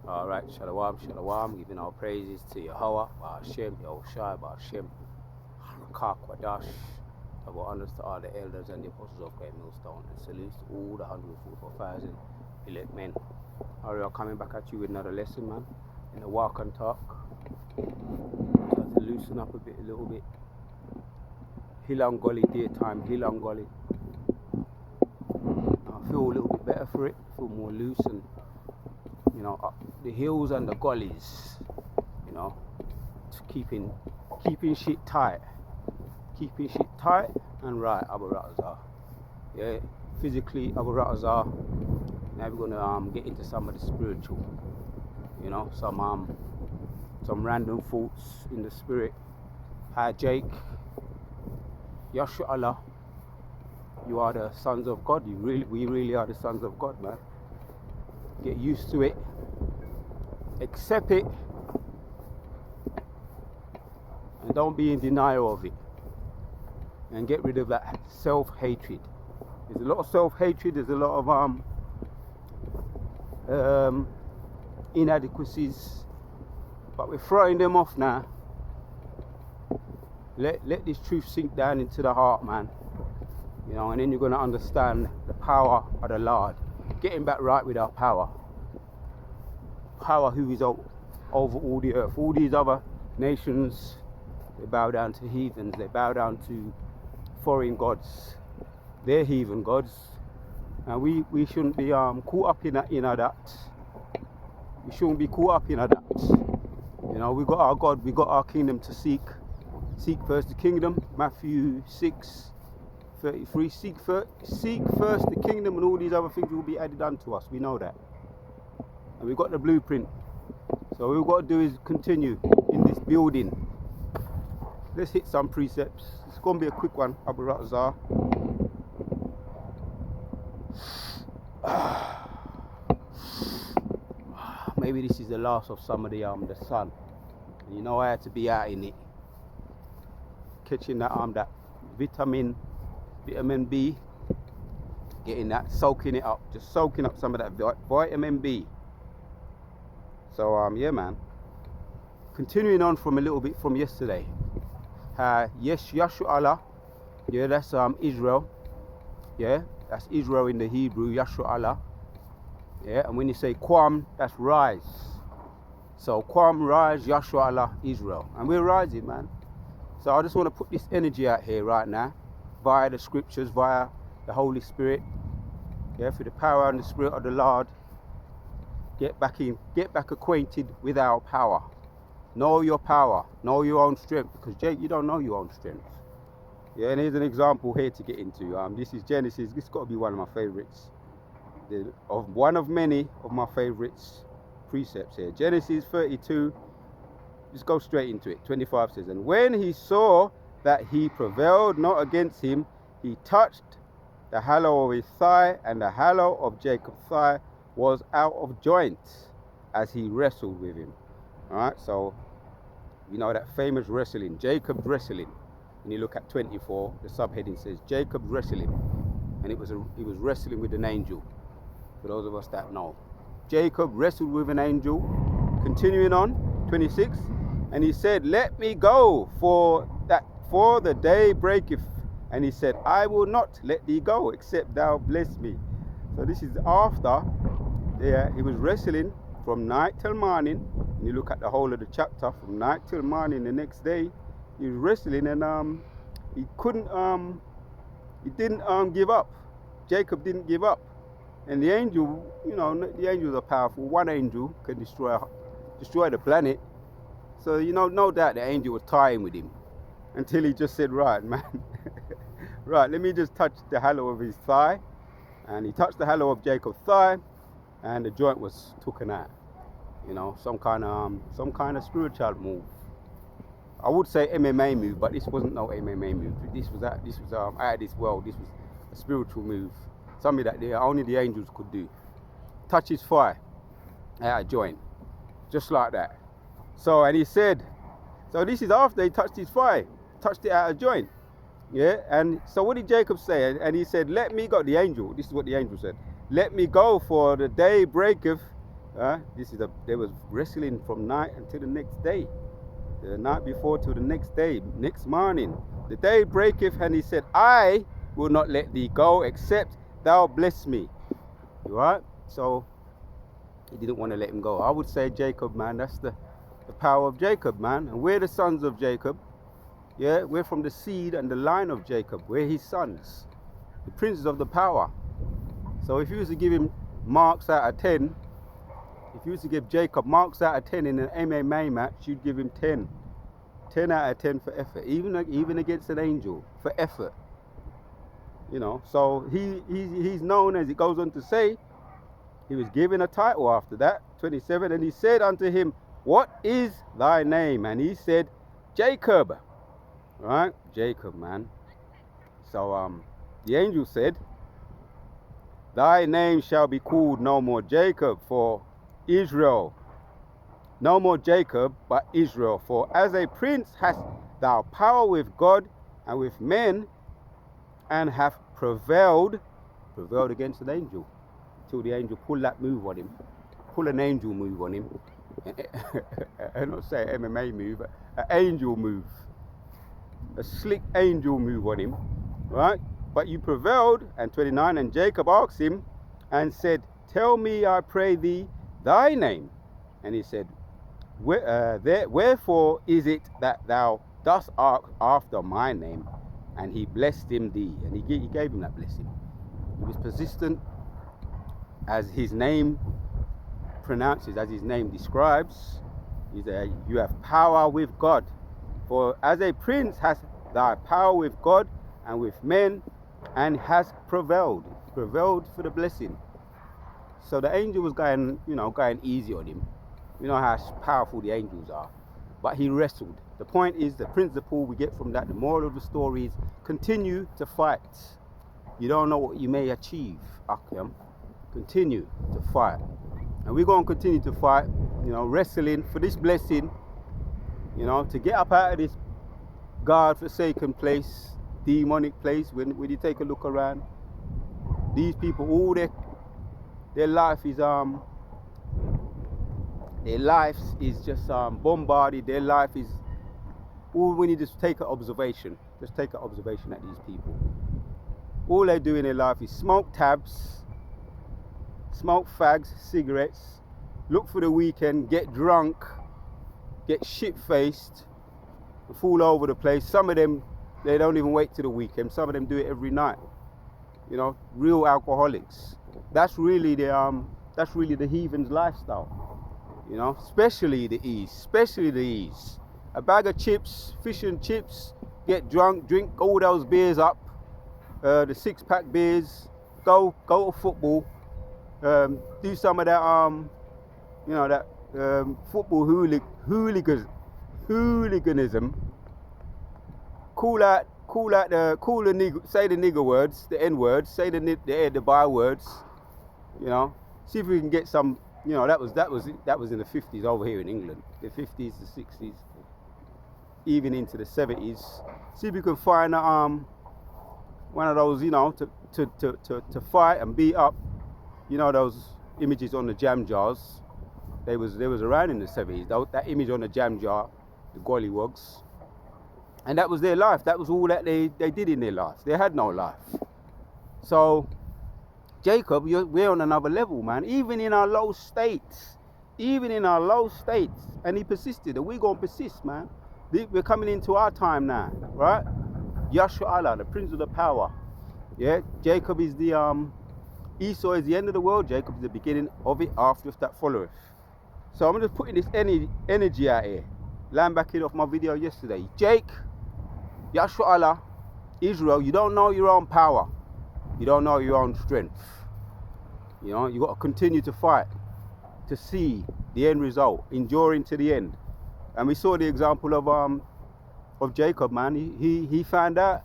Alright, Shalom, Shalom, giving our praises to Yahweh, Ba'ashem, Yahushai, Ba'ashem, Kwadash. Double honors to all the elders and the apostles of Great Millstone, and salutes to all the 144,000 elect men. Alright, I'm coming back at you with another lesson, man, in the walk and talk. Try to loosen up a little bit. Hill Gully, daytime, Hill Gully. I feel a little bit better for it, feel more loose and, you know, up the hills and the gullies, you know, keeping shit tight. Keeping shit tight and right, Abu Ratazar. Yeah, physically Abu Ratazar. Now we're gonna get into some of the spiritual, you know, some random thoughts in the spirit. Hi Jake, Yasharahla, you are the sons of God. We really are the sons of God, man. Get used to it, accept it, and don't be in denial of it. And get rid of that self-hatred. There's a lot of self-hatred. There's a lot of inadequacies, but we're throwing them off now. Let this truth sink down into the heart, man. You know, and then you're going to understand the power of the Lord. Getting back right with our power. Power who is over all the earth. All these other nations, they bow down to heathens. They bow down to foreign gods. They're heathen gods. And we shouldn't be caught up in that. We shouldn't be caught up in that. You know, we got our God, we got our kingdom to seek. Seek first the kingdom. Matthew 6:33. Seek first the kingdom, and all these other things will be added unto us. We know that. And we've got the blueprint. So all we've got to do is continue in this building. Let's hit some precepts. It's going to be a quick one, Abu Ratazar. Maybe this is the last of some of the sun. You know, I had to be out in it, catching that vitamin B, getting that, soaking it up, just soaking up some of that vitamin B. So yeah, man. Continuing on from a little bit from yesterday. Yasharahla, yeah, that's Israel. Yeah, that's Israel in the Hebrew, Yasharahla. Yeah, and when you say Kwam, that's rise. So Kwam, rise, Yasharahla, Israel. And we're rising, man. So I just want to put this energy out here right now, via the scriptures, via the Holy Spirit. Yeah, through the power and the Spirit of the Lord. Get back acquainted with our power. Know your power, know your own strength, because Jake, you don't know your own strength. Yeah, and here's an example here to get into. This is Genesis. This has got to be one of my favorites. One of many of my favorites precepts here. Genesis 32. Just go straight into it. 25 says, and when he saw that he prevailed not against him, he touched the hollow of his thigh, and the hollow of Jacob's thigh was out of joint as he wrestled with him. Alright, so you know that famous wrestling, Jacob's wrestling. When you look at 24, the subheading says Jacob's wrestling, and he was wrestling with an angel. For those of us that know, Jacob wrestled with an angel. Continuing on, 26, and he said, let me go, for the day breaketh. And he said, I will not let thee go, except thou bless me. So this is after he was wrestling from night till morning. And you look at the whole of the chapter, from night till morning the next day, he was wrestling, and he didn't give up. Jacob didn't give up. And the angel, you know, the angels are powerful. One angel can destroy the planet. So, you know, no doubt the angel was tying with him, until he just said, right, man, right, let me just touch the hollow of his thigh. And he touched the hollow of Jacob's thigh, and the joint was taken out. You know, some kind of spiritual move. I would say MMA move, but this wasn't no MMA move. This was out of this world. This was a spiritual move, something that only the angels could do. Touch his thigh, out of joint, just like that. So, and he said, so this is after he touched his thigh, touched it out of joint. Yeah, and so what did Jacob say? And he said, let me go. The angel, this is what the angel said. Let me go, for the day breaketh. They was wrestling from night until the next day. The night before to the next day, next morning. The day breaketh, and he said, I will not let thee go, except thou bless me. Right? So he didn't want to let him go. I would say Jacob, man, that's the power of Jacob, man. And we're the sons of Jacob. Yeah, we're from the seed and the line of Jacob. We're his sons, the princes of the power. So if you was to give him marks out of 10, if you was to give Jacob marks out of 10 in an MMA match, you'd give him 10. 10 out of 10 for effort, even against an angel, for effort. You know, so he's known, as it goes on to say, he was given a title after that, 27, and he said unto him, what is thy name? And he said, Jacob. Right? Jacob, man. So the angel said, thy name shall be called no more Jacob, for Israel. No more Jacob, but Israel. For as a prince hast thou power with God and with men, and have prevailed against an angel, till the angel pull that move on him. Pull an angel move on him. I don't say MMA move, an angel move. A slick angel move on him, right? But you prevailed. And 29, and Jacob asked him and said, tell me, I pray thee, thy name. And he said, wherefore is it that thou dost ask after my name? And he blessed him thee. And he gave him that blessing. He was persistent, as his name pronounces, as his name describes. You have power with God. For as a prince has thy power with God and with men, and has prevailed for the blessing. So the angel was going easy on him. You know how powerful the angels are. But he wrestled. The point is, the principle we get from that, the moral of the story is, continue to fight. You don't know what you may achieve, Akyam. Continue to fight. And we're going to continue to fight, wrestling for this blessing, to get up out of this God-forsaken place, demonic place. When you take a look around, these people, all their life is just bombarded. Their life is all. When you just take an observation, at these people. All they do in their life is smoke tabs, smoke fags, cigarettes, look for the weekend, get drunk, get shit-faced, fall over the place. Some of them, they don't even wait till the weekend. Some of them do it every night. Real alcoholics. That's really the heathen's lifestyle. Especially the ease. A bag of chips, fish and chips, get drunk, drink all those beers up, the 6-pack beers, go to football, do some of that, football hooliganism, say the nigger words, the N words, say the bywords, see if we can get some. That was in the 50s over here in England, the 50s, the 60s, even into the 70s. See if we can find one of those, to fight and beat up, those images on the jam jars. They was around in the 70s. That image on the jam jar, the gollywogs, and that was their life. That was all that they did in their life. They had no life. So Jacob, we're on another level, man. Even in our low states, and he persisted, and we're gonna persist, man. We're coming into our time now, right? Yasharahla, the prince of the power. Yeah, Jacob is the Esau is the end of the world. Jacob is the beginning of it. After that followeth. So I'm just putting this energy out here. Line back in off my video yesterday. Jake, Yasharahla, Israel, you don't know your own power. You don't know your own strength. You got to continue to fight to see the end result, enduring to the end. And we saw the example of Jacob, man. He found out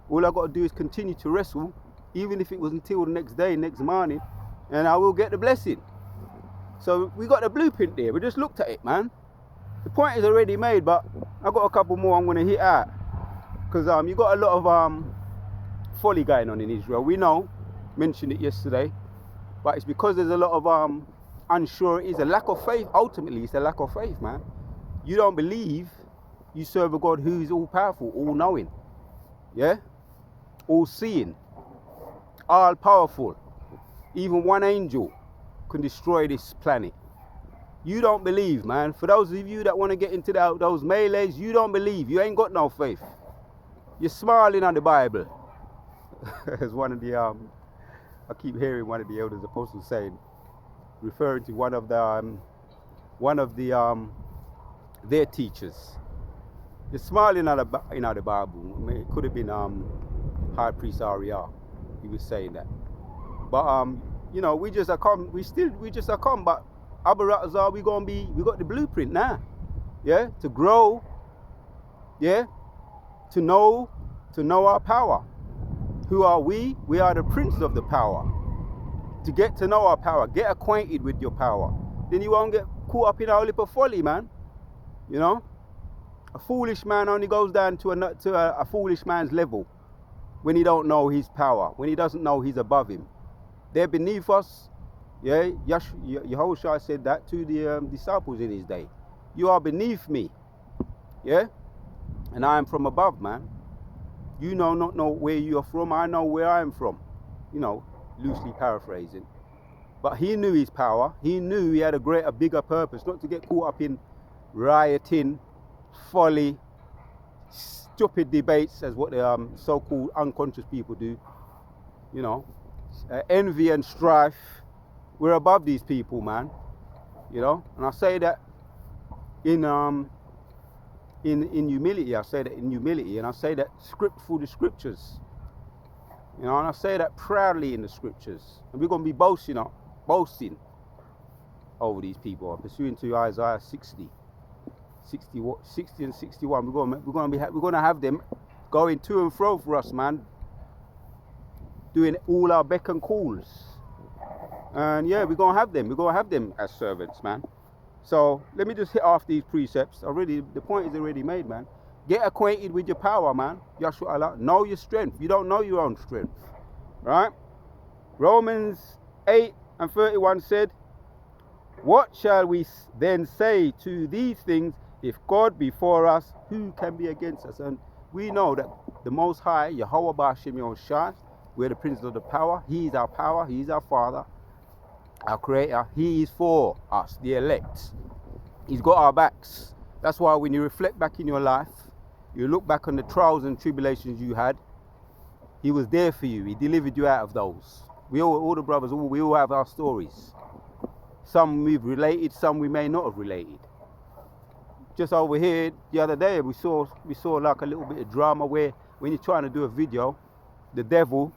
all I got to do is continue to wrestle, even if it was until the next day, next morning, and I will get the blessing. So we got the blueprint there. We just looked at it, man. The point is already made, but I got a couple more I'm going to hit out. Because you got a lot of folly going on in Israel. We know, mentioned it yesterday, but it's because there's a lot of unsure. A lack of faith. Ultimately, it's a lack of faith, man. You don't believe you serve a God who is all powerful, all knowing, yeah, all seeing, all powerful. Even one angel can destroy this planet. You don't believe, man. For those of you that want to get into those melees, you don't believe. You ain't got no faith. You're smiling on the Bible. As one of the I keep hearing one of the elders apostles saying, referring to one of the their teachers. You're smiling on the Bible. It could have been High Priest Aria. He was saying that. But you know, we just are come. We just are come. But Abaratazar, we got the blueprint now. Yeah, to grow. Yeah, to know our power. Who are we? We are the princes of the power. To get to know our power, get acquainted with your power. Then you won't get caught up in our lip of folly, man. You know, a foolish man only goes down to a foolish man's level when he don't know his power, when he doesn't know he's above him. They're beneath us. Yeah, Yahushua said that to the disciples in his day. You are beneath me. Yeah, and I am from above, man. You not know where you are from. I know where I am from. You know, loosely paraphrasing. But he knew his power. He knew he had a bigger purpose, not to get caught up in rioting, folly, stupid debates, as what the so-called unconscious people do. You know, envy and strife. We're above these people, man. You know, and I say that in humility. I say that in humility, and I say that through the scriptures. You know, and I say that proudly in the scriptures. And we're going to be boasting over these people, pursuing to Isaiah 60 and 61. We're going to have them going to and fro for us, man. Doing all our beck and calls. And yeah, we're going to have them. We're going to have them as servants, man. So let me just hit off these precepts. The point is already made, man. Get acquainted with your power, man. Yasharahla. Know your strength. You don't know your own strength. Right? Romans 8 and 31 said, what shall we then say to these things? If God be for us, who can be against us? And we know that the Most High, Yahweh Ba'ashem Yahushua, we're the prince of the power. He is our power. He is our Father, our Creator. He is for us, the elect. He's got our backs. That's why when you reflect back in your life, you look back on the trials and tribulations you had, he was there for you. He delivered you out of those. We all the brothers, we all have our stories. Some we've related, some we may not have related. Just over here the other day, we saw like a little bit of drama where when you're trying to do a video, the devil,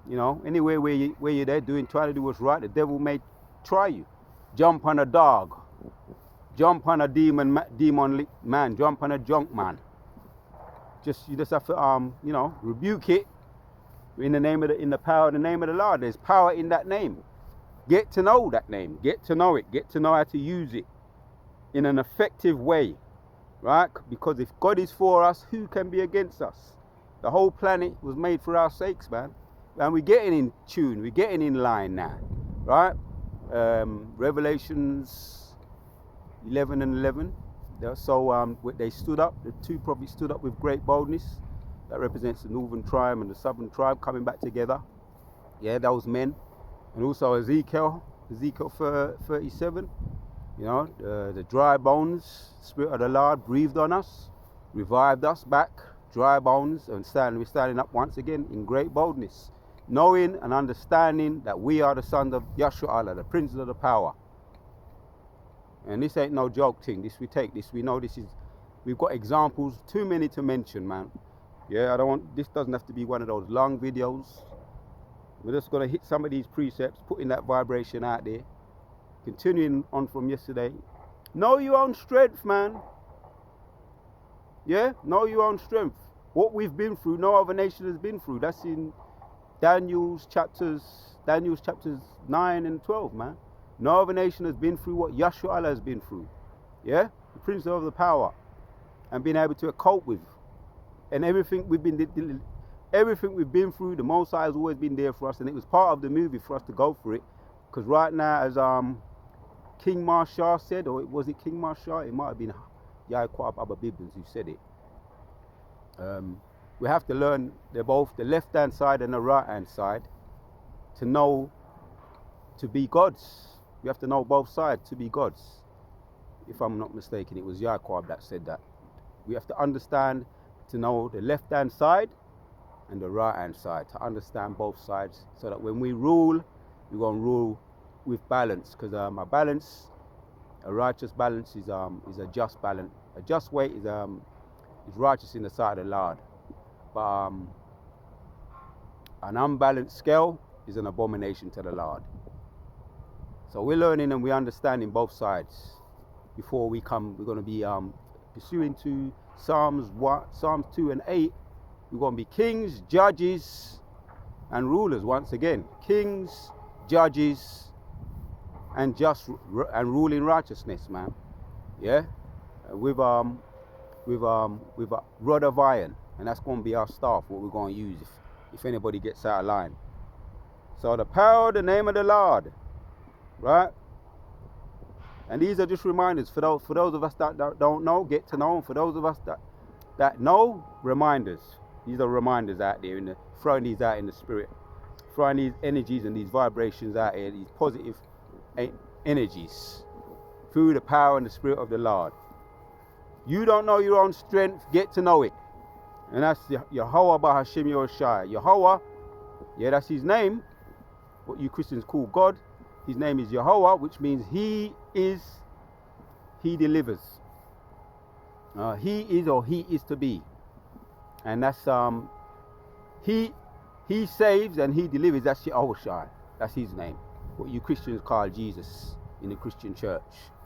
you know, anywhere where you're there trying to do what's right, the devil may try you. Jump on a dog, jump on a demon man, jump on a junk man. You just have to you know, rebuke it in the power of the name of the Lord. There's power in that name. Get to know that name. Get to know it. Get to know how to use it in an effective way, right? Because if God is for us, who can be against us? The whole planet was made for our sakes, man. And we're getting in tune. We're getting in line now, right? Revelations 11 and 11. So they stood up. The two prophets stood up with great boldness. That represents the northern tribe and the southern tribe coming back together. Yeah, those men. And also Ezekiel 37. You know, the dry bones, Spirit of the Lord breathed on us, revived us back, dry bones, and we're standing up once again in great boldness, knowing and understanding that we are the sons of Yasharahla, the princes of the power. And this ain't no joke thing. We know this is, we've got examples, too many to mention, man. Yeah, this doesn't have to be one of those long videos. We're just going to hit some of these precepts, putting that vibration out there. Continuing on from yesterday. Know your own strength, man. Yeah, know your own strength. What we've been through, no other nation has been through. That's in Daniel's chapters 9 and 12, man. No other nation has been through what Yasharahla has been through. Yeah? The Prince of the Power. And being able to cope with. and everything we've been through, the Most High has always been there for us, and it was part of the movie for us to go through it. Because right now, as King Marshall said, or was it King Marshall? It might have been Yaqub Abba Bibbins who said it. We have to learn both the left-hand side and the right-hand side to know to be gods. We have to know both sides to be gods. If I'm not mistaken, it was Yaqub that said that. We have to understand to know the left-hand side and the right-hand side, to understand both sides, so that when we rule, we're going to rule with balance. Because a righteous balance is a just balance. A just weight is righteous in the sight of the Lord. But an unbalanced scale is an abomination to the Lord. So we're learning and we're understanding both sides. Before we're going to be pursuing to Psalms 2 and 8. We're going to be kings, judges, and rulers once again. Kings, judges, and ruling righteousness, man. Yeah, with a rod of iron, and that's going to be our staff. What we're going to use if anybody gets out of line. So the power, the name of the Lord, right? And these are just reminders for those of us that don't know, get to know, and for those of us that know, reminders. These are reminders out there, throwing these out in the spirit, throwing these energies and these vibrations out here, these positive energies, through the power and the spirit of the Lord. You don't know your own strength, get to know it. And that's Yahweh Bahashim Yoshai. Yahweh, yeah, that's his name, what you Christians call God. His name is Yahweh, which means he delivers. He is to be. And that's he saves and he delivers. That's Yahweh. That's his name. What you Christians call Jesus in the Christian church.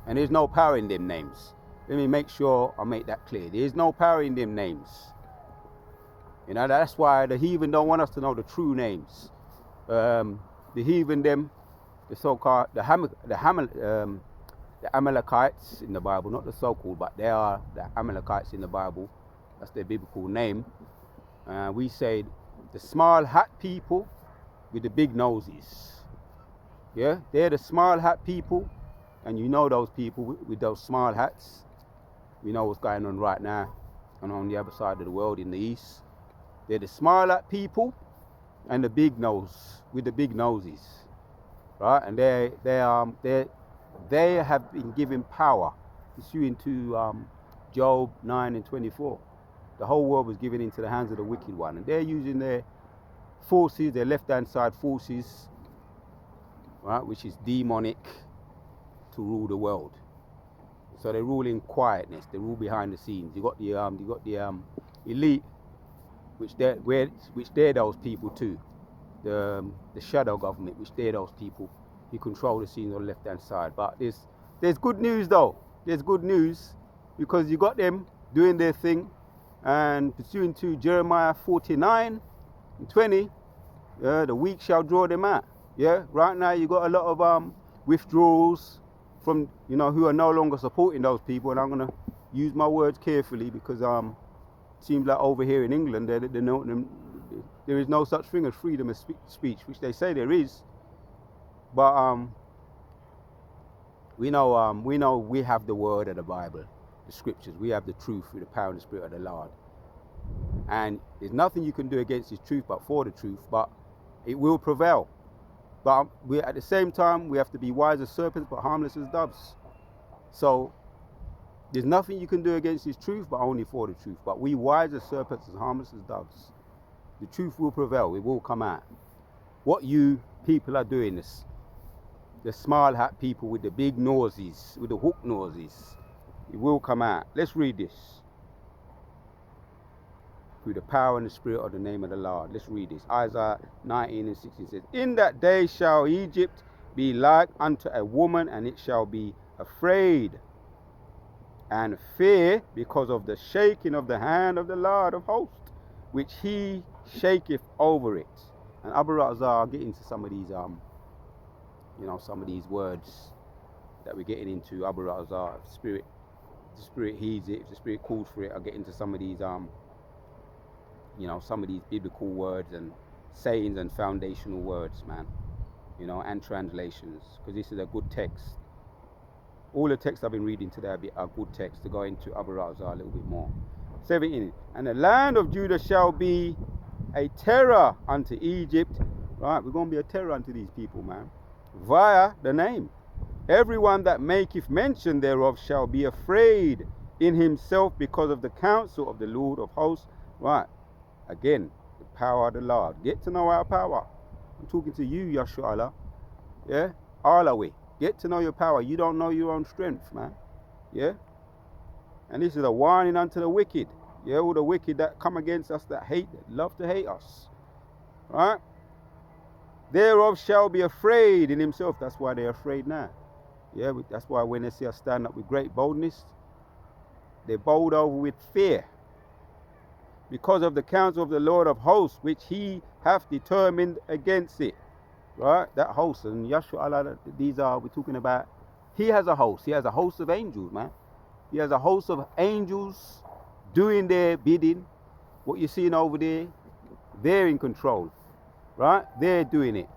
And there's no power in them names. Let me make sure I make that clear. There's no power in them names. You know, that's why the heathen don't want us to know the true names. The heathen, the so-called, the Amalekites in the Bible, not the so-called, but they are the Amalekites in the Bible. That's their biblical name. We say the small hat people with the big noses. Yeah, they're the small hat people, and you know those people with those small hats. We know what's going on right now, and on the other side of the world in the east. They're the small hat people, and the big nose with the big noses, right? And they have been given power, pursuing to Job 9 and 24. The whole world was given into the hands of the wicked one, and they're using their forces, their left-hand side forces, right, which is demonic, to rule the world. So they rule in quietness. They rule behind the scenes. You got the elite, which they're those people too. The shadow government, which they're those people who control the scenes on the left-hand side. But there's good news though. There's good news, because you got them doing their thing and pursuing to Jeremiah 49 and 20. The weak shall draw them out. Yeah, right now you got a lot of withdrawals from, who are no longer supporting those people, and I'm gonna use my words carefully, because it seems like over here in England there is no such thing as freedom of speech, which they say there is. But we know we have the word of the Bible, the scriptures. We have the truth through the power and the spirit of the Lord, and there's nothing you can do against His truth but for the truth. But it will prevail. But at the same time, we have to be wise as serpents but harmless as doves. So there's nothing you can do against His truth but only for the truth. But we wise as serpents and harmless as doves. The truth will prevail. It will come out. What you people are doing, the small hat people with the big noses, with the hook noses, it will come out. Let's read this. Through the power and the spirit of the name of the Lord. Let's read this. Isaiah 19 and 16 says, In that day shall Egypt be like unto a woman, and it shall be afraid and fear because of the shaking of the hand of the Lord of hosts, which He shaketh over it. And Abu Razar, I'll get into some of these, some of these words that we're getting into. Abu Razar, if the spirit heeds it, if the spirit calls for it, I'll get into some of these some of these biblical words and sayings and foundational words, man, and translations, because this is a good text. All the texts I've been reading today are good texts to go into Abu Razza a little bit more. 17. And the land of Judah shall be a terror unto Egypt. Right, we're going to be a terror unto these people, man, via the name. Everyone that maketh mention thereof shall be afraid in himself because of the counsel of the Lord of hosts. Right, again, the power of the Lord. Get to know our power. I'm talking to you, Yasharahla. Yeah, all the way. Get to know your power. You don't know your own strength, man. Yeah? And this is a warning unto the wicked. Yeah, all the wicked that come against us, that love to hate us. Right? Thereof shall be afraid in himself. That's why they're afraid now. Yeah, that's why when they see us stand up with great boldness, they're bold over with fear. Because of the counsel of the Lord of hosts, which he hath determined against it. Right, that host, and Yasharahla, we're talking about, he has a host. He has a host of angels, man. He has a host of angels doing their bidding. What you're seeing over there, they're in control, right? They're doing it.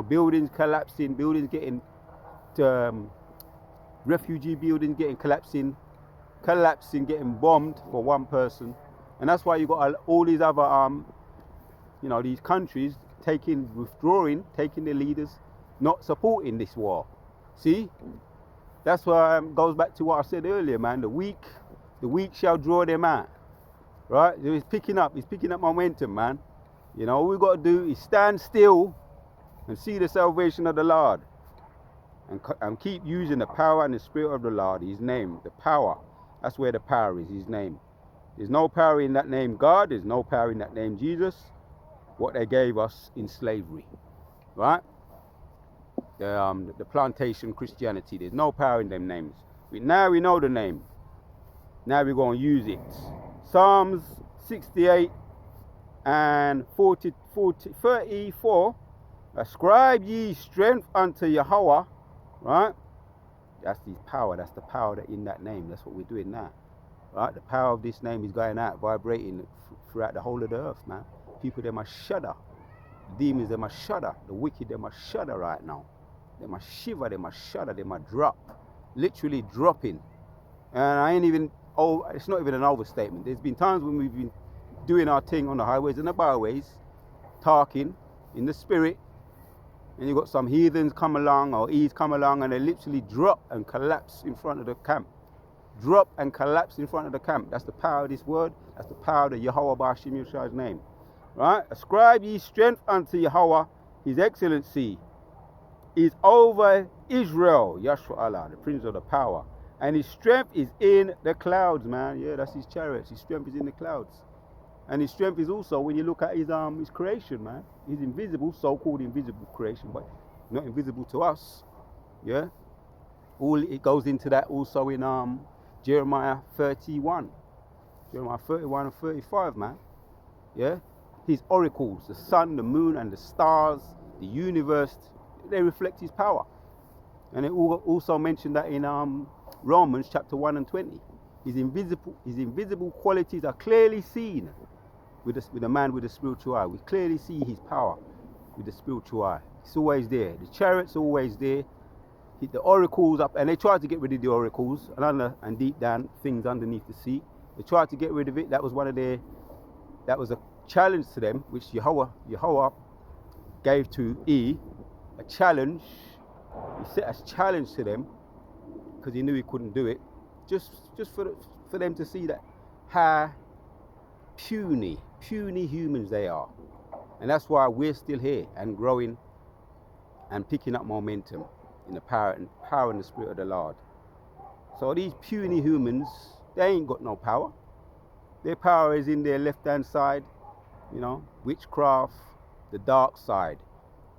Buildings collapsing, buildings getting, refugee buildings getting collapsing, getting bombed for one person. And that's why you got all these other, these countries withdrawing, taking their leaders, not supporting this war. See, that's why goes back to what I said earlier, man. The weak shall draw them out. Right? It's picking up momentum, man. All we got to do is stand still and see the salvation of the Lord, and keep using the power and the spirit of the Lord, his name, the power. That's where the power is, his name. There's no power in that name God. There's no power in that name Jesus. What they gave us in slavery, right? The plantation Christianity. There's no power in them names. Now we know the name. Now we're going to use it. Psalms 68 and 34. Ascribe ye strength unto Yahweh, right? That's his power. That's the power that in that name. That's what we're doing now, right? The power of this name is going out, vibrating throughout the whole of the earth, man. People, they must shudder. The demons, they must shudder. The wicked, they must shudder right now. They must shiver, they must shudder, they must drop. Literally dropping. And it's not even an overstatement. There's been times when we've been doing our thing on the highways and the byways, talking in the spirit, and you've got some heathens come along, or E's come along, and they literally drop and collapse in front of the camp. Drop and collapse in front of the camp. That's the power of this word. That's the power of the Yahweh Bashim Yeshua's name. Right? Ascribe ye strength unto Yahweh, his excellency is over Israel, Yasharahla, the prince of the power. And his strength is in the clouds, man. Yeah, that's his chariots. His strength is in the clouds. And his strength is also when you look at his creation, man. He's invisible, so-called invisible creation, but not invisible to us. Yeah? It goes into that also in Jeremiah 31. Jeremiah 31 and 35, man. Yeah? His oracles, the sun, the moon, and the stars, the universe, they reflect his power. And it also mentioned that in Romans chapter 1 and 20. His invisible qualities are clearly seen with a man with a spiritual eye. We clearly see his power with the spiritual eye. It's always there. The chariots are always there. The oracles up, and they tried to get rid of the oracles and deep down things underneath the sea. They tried to get rid of it. That was a challenge to them, which Yahweh gave to a challenge. He set a challenge to them because he knew he couldn't do it, just for them to see that how puny humans they are. And that's why we're still here and growing and picking up momentum in the power and the spirit of the Lord. So these puny humans, they ain't got no power. Their power is in their left-hand side, witchcraft, the dark side.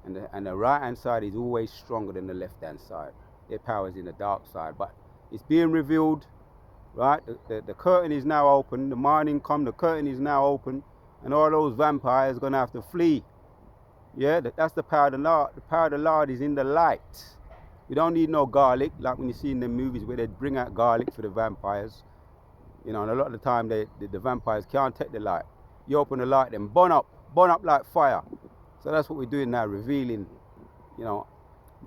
And the right-hand side is always stronger than the left-hand side. Their power is in the dark side. But it's being revealed, right? The curtain is now open. The morning come, the curtain is now open. And all those vampires are going to have to flee. Yeah, that's the power of the Lord. The power of the Lord is in the light. You don't need no garlic, like when you see in the movies where they bring out garlic for the vampires. And a lot of the time the vampires can't take the light. You open the light, then burn up like fire. So that's what we're doing now, revealing,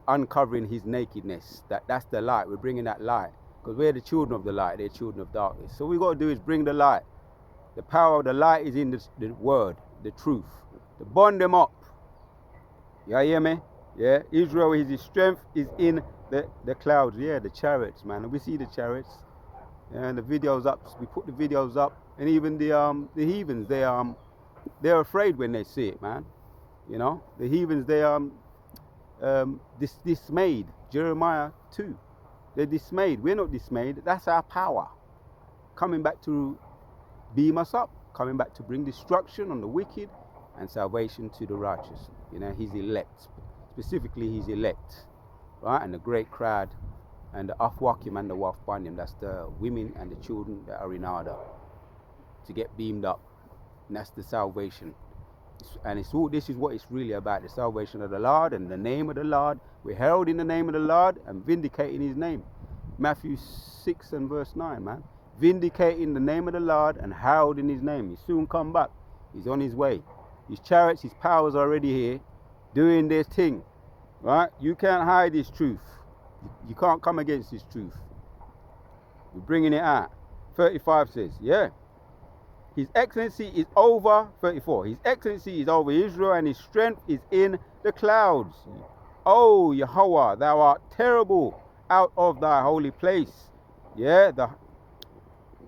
uncovering his nakedness. That's the light. We're bringing that light. Because we're the children of the light, they're children of darkness. So what we got to do is bring the light. The power of the light is in the word, the truth. To burn them up. You hear me? Yeah, Israel, his strength is in the clouds. Yeah, the chariots, man. And we see the chariots. And the videos up. We put the videos up. And even the heathens, they're afraid when they see it, man. The heathens, they dismayed. Jeremiah 2. They're dismayed. We're not dismayed. That's our power. Coming back to beam us up. Coming back to bring destruction on the wicked and salvation to the righteous. His elect. Specifically, his elect. Right? And the great crowd. And the Afwakim and the Wafbanim. That's the women and the children that are in order to get beamed up. And that's the salvation. And this is what it's really about, the salvation of the Lord and the name of the Lord. We're held in the name of the Lord and vindicating his name. Matthew 6 and verse 9, man. Vindicating the name of the Lord and held in his name. He's soon come back. He's on his way. His chariots, his powers are already here, doing their thing. Right? You can't hide his truth. You can't come against his truth. We're bringing it out. 35 says, yeah. His excellency is over, 34. His excellency is over Israel and his strength is in the clouds. O Yahweh, thou art terrible out of thy holy place. Yeah, the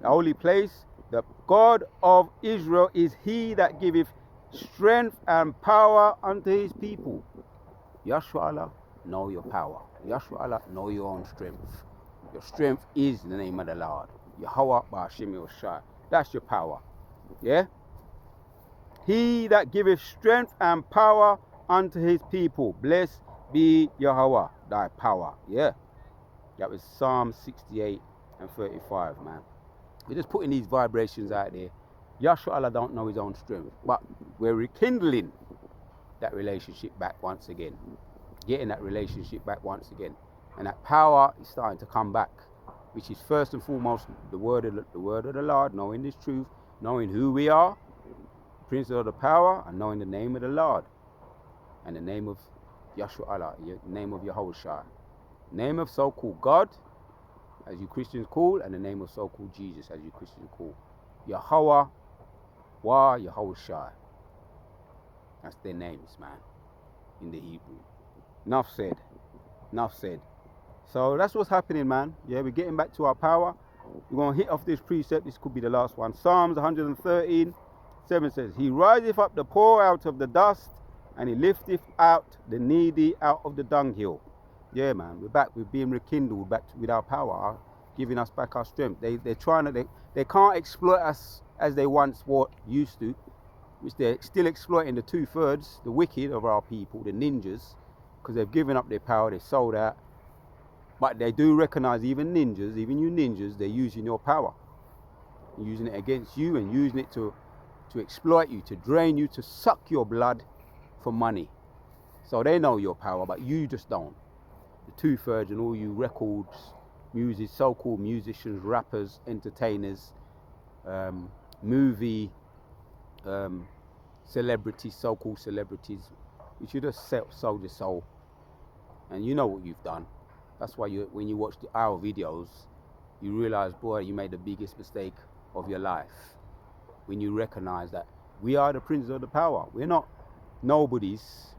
holy place. The God of Israel is he that giveth strength and power unto his people. Yasharahla, know your power. Yasharahla, know your own strength. Your strength is the name of the Lord. Yahweh Ba'ashem Yoshai. That's your power. Yeah? He that giveth strength and power unto his people. Blessed be Yahweh, thy power. Yeah? That was Psalm 68 and 35, man. We're just putting these vibrations out there. Yasharahla don't know his own strength. But we're rekindling that relationship back once again. Getting that relationship back once again. And that power is starting to come back. Which is first and foremost the word of the Lord, knowing this truth. Knowing who we are, Prince of the power, and knowing the name of the Lord, and the name of Yasharahla, the name of Yahushua, name of so-called God, as you Christians call, and the name of so-called Jesus, as you Christians call, Yahweh, Wa Yahushua. That's their names, man, in the Hebrew. Enough said. Enough said. So that's what's happening, man. Yeah, we're getting back to our power. We're going to hit off this precept. This could be the last one. Psalms 113, 7 says, he riseth up the poor out of the dust, and he lifteth out the needy out of the dunghill. Yeah, man, we're back. We're being rekindled back with our power, giving us back our strength. They're trying to, they can't exploit us as they once used to, which they're still exploiting the 2/3, the wicked of our people, the ninjas, because they've given up their power, they sold out. But they do recognize even ninjas, even you ninjas, they're using your power. Using it against you and using it to exploit you, to drain you, to suck your blood for money. So they know your power, but you just don't. The 2/3 and all you records, music, so-called musicians, rappers, entertainers, movie celebrities, so-called celebrities, you should have sold your soul. And you know what you've done. That's why when you watch our videos, you realize, boy, you made the biggest mistake of your life. When you recognize that we are the princes of the power. We're not nobodies.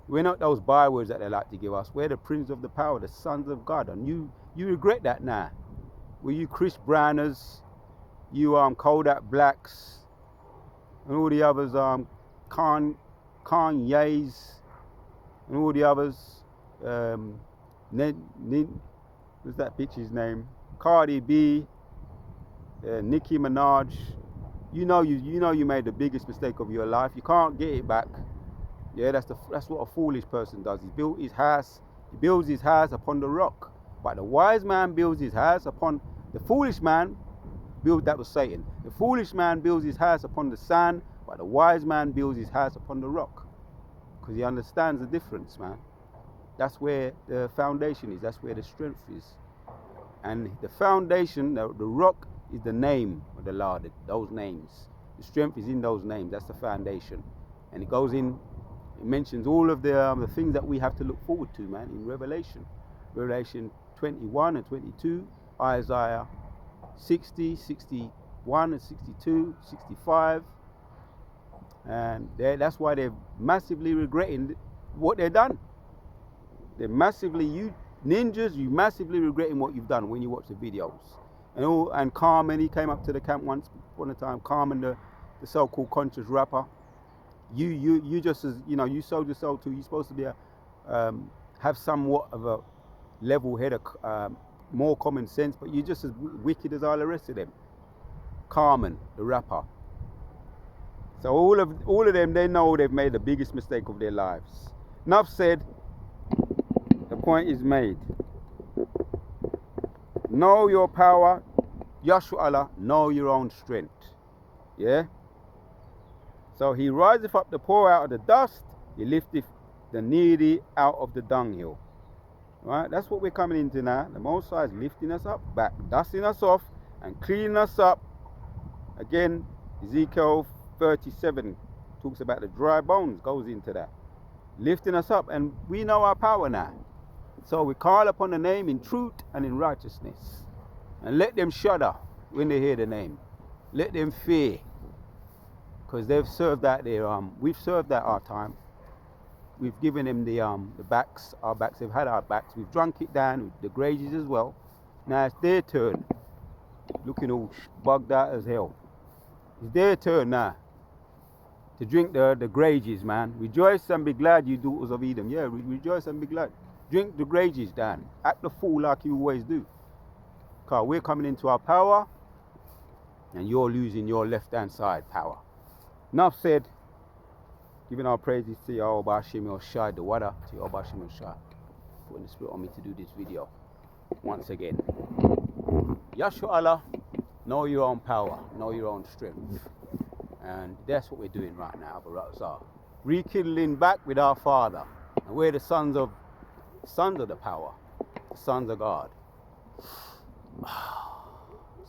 We're not those bywords that they like to give us. We're the princes of the power, the sons of God. And you regret that now. Were you Chris Browners, you Kodak Blacks, and all the others, Kanye's, and all the others, what's that bitch's name? Cardi B, Nicki Minaj. You know you made the biggest mistake of your life. You can't get it back. Yeah, that's what a foolish person does. He builds his house upon the rock. But the wise man builds his house upon the foolish man. That was Satan. The foolish man builds his house upon the sand, but the wise man builds his house upon the rock. Because he understands the difference, man. That's where the foundation is. That's where the strength is. And the foundation, the rock, is the name of the Lord. Those names. The strength is in those names. That's the foundation. And it goes in, it mentions all of the things that we have to look forward to, man, in Revelation. Revelation 21 and 22, Isaiah 60, 61 and 62, 65. And that's why they're massively regretting what they've done. They're massively, you ninjas, you massively regretting what you've done when you watch the videos. And Carmen, he came up to the camp once upon a time. Carmen, the so-called conscious rapper. You just as you sold your soul to. You're supposed to be have somewhat of a level head, more common sense, but you're just as wicked as all the rest of them. Carmen, the rapper. So all of them, they know they've made the biggest mistake of their lives. Enough said. The point is made. Know your power, Yasharahla, know your own strength. Yeah? So he riseth up the poor out of the dust, he lifteth the needy out of the dunghill. Right? That's what we're coming into now. The Most High is lifting us up, back, dusting us off, and cleaning us up. Again, Ezekiel 37 talks about the dry bones, goes into that. Lifting us up, and we know our power now. So we call upon the name in truth and in righteousness. And let them shudder when they hear the name. Let them fear. Because they've served out their we've served out our time. We've given them the backs, our backs, they've had our backs. We've drunk it down with the grages as well. Now it's their turn. Looking all bugged out as hell. It's their turn now to drink the grages, man. Rejoice and be glad, you daughters of Edom. Yeah, rejoice and be glad. Drink the grages down. Act the fool like you always do. Because we're coming into our power and you're losing your left-hand side power. Enough said. Giving our praises to Yahweh Hashem Yoshai, the water, to Yahweh Hashem Yoshai. Putting the spirit on me to do this video once again. Yasharahla, know your own power, know your own strength. And that's what we're doing right now, Barakzah. Rekindling back with our Father. And we're the sons of the power, the sons of God.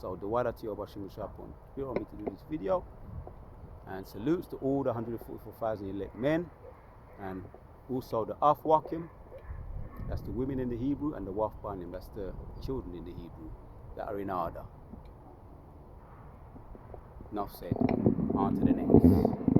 So the water to Yahweh Hashem Yoshai, putting the spirit on me to do this video. And salutes to all the 144,000 elect men, and also the Afwakim, that's the women in the Hebrew, and the Wafbanim, that's the children in the Hebrew that are in order. Enough said. On to the next.